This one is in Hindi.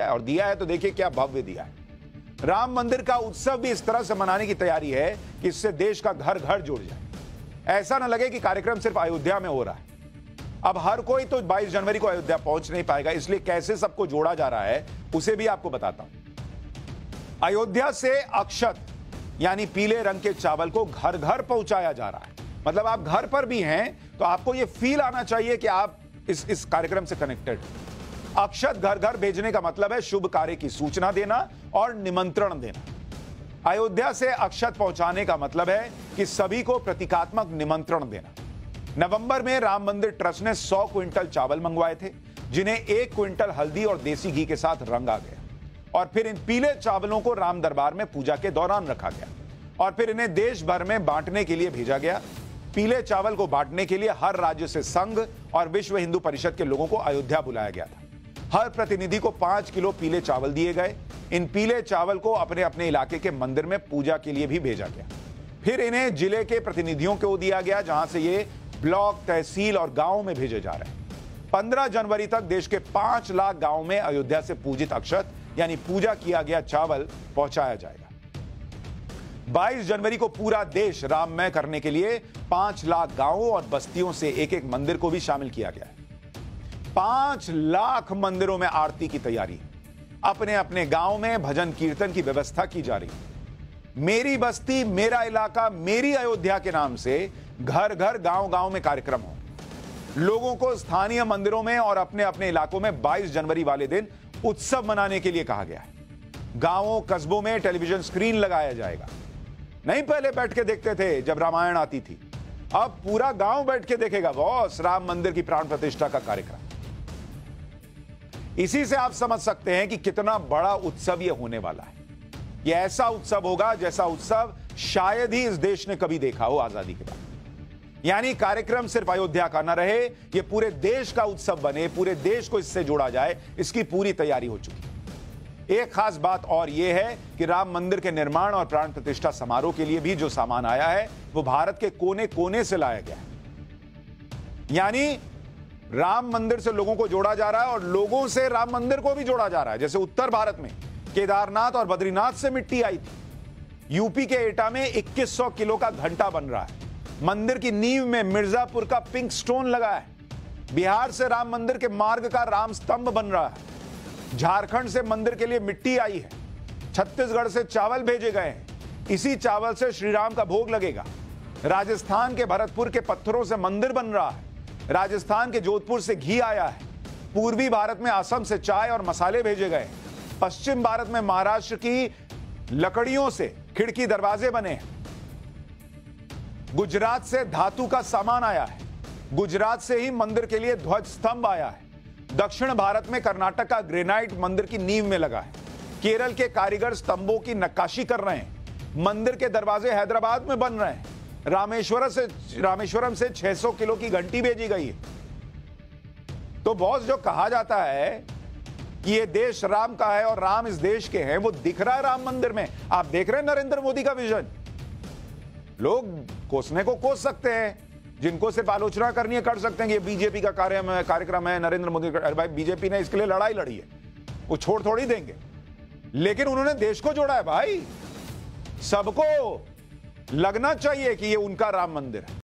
है, और दिया है तो देखिए क्या भव्य दिया है। राम मंदिर का उत्सव भी इस तरह से मनाने की तैयारी है कि इससे देश का घर घर जुड़ जाए। ऐसा ना लगे कि कार्यक्रम सिर्फ अयोध्या में हो रहा है। अब हर कोई तो 22 जनवरी को अयोध्या पहुंच नहीं पाएगा, इसलिए कैसे सबको जोड़ा जा रहा है उसे भी आपको बताता हूं। अयोध्या से अक्षत यानी पीले रंग के चावल को घर घर पहुंचाया जा रहा है। मतलब आप घर पर भी हैं तो आपको यह फील आना चाहिए कि आप इस कार्यक्रम से कनेक्टेड। अक्षत घर घर भेजने का मतलब है शुभ कार्य की सूचना देना और निमंत्रण देना। अयोध्या से अक्षत पहुंचाने का मतलब है कि सभी को प्रतीकात्मक निमंत्रण देना। नवंबर में राम मंदिर ट्रस्ट ने 100 क्विंटल चावल मंगवाए थे, जिन्हें 1 क्विंटल हल्दी और देसी घी के साथ रंगा गया, और फिर इन पीले चावलों को राम दरबार में पूजा के दौरान रखा गया और फिर इन्हें देश भर में बांटने के लिए भेजा गया। पीले चावल को बांटने के लिए हर राज्य से संघ और विश्व हिंदू परिषद के लोगों को अयोध्या बुलाया गया था। हर प्रतिनिधि को 5 किलो पीले चावल दिए गए। इन पीले चावल को अपने अपने इलाके के मंदिर में पूजा के लिए भी भेजा गया। फिर इन्हें जिले के प्रतिनिधियों को दिया गया, जहां से ये ब्लॉक, तहसील और गांव में भेजे जा रहे हैं। 15 जनवरी तक देश के 5 लाख गांव में अयोध्या से पूजित अक्षत यानी पूजा किया गया चावल पहुंचाया जाएगा। 22 जनवरी को पूरा देश राममय करने के लिए 5 लाख गांवों और बस्तियों से एक एक मंदिर को भी शामिल किया गया है। 5 लाख मंदिरों में आरती की तैयारी, अपने अपने गांव में भजन कीर्तन की व्यवस्था की जा रही है। मेरी बस्ती मेरा इलाका मेरी अयोध्या के नाम से घर घर गांव गांव में कार्यक्रम हो। लोगों को स्थानीय मंदिरों में और अपने अपने इलाकों में 22 जनवरी वाले दिन उत्सव मनाने के लिए कहा गया है। गांवों कस्बों में टेलीविजन स्क्रीन लगाया जाएगा। नहीं पहले बैठ के देखते थे जब रामायण आती थी, अब पूरा गांव बैठ के देखेगा बॉस राम मंदिर की प्राण प्रतिष्ठा का कार्यक्रम। इसी से आप समझ सकते हैं कि कितना बड़ा उत्सव यह होने वाला है। यह ऐसा उत्सव होगा जैसा उत्सव शायद ही इस देश ने कभी देखा हो आजादी के बाद। यानी कार्यक्रम सिर्फ अयोध्या का न रहे, यह पूरे देश का उत्सव बने, पूरे देश को इससे जोड़ा जाए, इसकी पूरी तैयारी हो चुकी है। एक खास बात और यह है कि राम मंदिर के निर्माण और प्राण प्रतिष्ठा समारोह के लिए भी जो सामान आया है वो भारत के कोने कोने से लाया गया है। यानी राम मंदिर से लोगों को जोड़ा जा रहा है और लोगों से राम मंदिर को भी जोड़ा जा रहा है। जैसे उत्तर भारत में केदारनाथ और बद्रीनाथ से मिट्टी आई थी, यूपी के एटा में 2100 किलो का घंटा बन रहा है। मंदिर की नींव में मिर्जापुर का पिंक स्टोन लगा है। बिहार से राम मंदिर के मार्ग का राम स्तंभ बन रहा है। झारखंड से मंदिर के लिए मिट्टी आई है। छत्तीसगढ़ से चावल भेजे गए हैं, इसी चावल से श्री राम का भोग लगेगा। राजस्थान के भरतपुर के पत्थरों से मंदिर बन रहा है। राजस्थान के जोधपुर से घी आया है। पूर्वी भारत में असम से चाय और मसाले भेजे गए। पश्चिम भारत में महाराष्ट्र की लकड़ियों से खिड़की दरवाजे बने हैं। गुजरात से धातु का सामान आया है। गुजरात से ही मंदिर के लिए ध्वज स्तंभ आया है। दक्षिण भारत में कर्नाटक का ग्रेनाइट मंदिर की नींव में लगा है। केरल के कारीगर स्तंभों की नक्काशी कर रहे हैं। मंदिर के दरवाजे हैदराबाद में बन रहे हैं। रामेश्वरम से 600 किलो की घंटी भेजी गई है। तो बॉस जो कहा जाता है कि ये देश राम का है और राम इस देश के हैं, वो दिख रहा है राम मंदिर में। आप देख रहे हैं नरेंद्र मोदी का विजन। लोग कोसने को कोस सकते हैं, जिनको सिर्फ आलोचना करनी है कर सकते हैं कि ये बीजेपी का कार्यक्रम है, नरेंद्र मोदी का। अरे भाई, बीजेपी ने इसके लिए लड़ाई लड़ी है, वो छोड़ थोड़ी देंगे। लेकिन उन्होंने देश को जोड़ा है भाई। सबको लगना चाहिए कि ये उनका राम मंदिर है।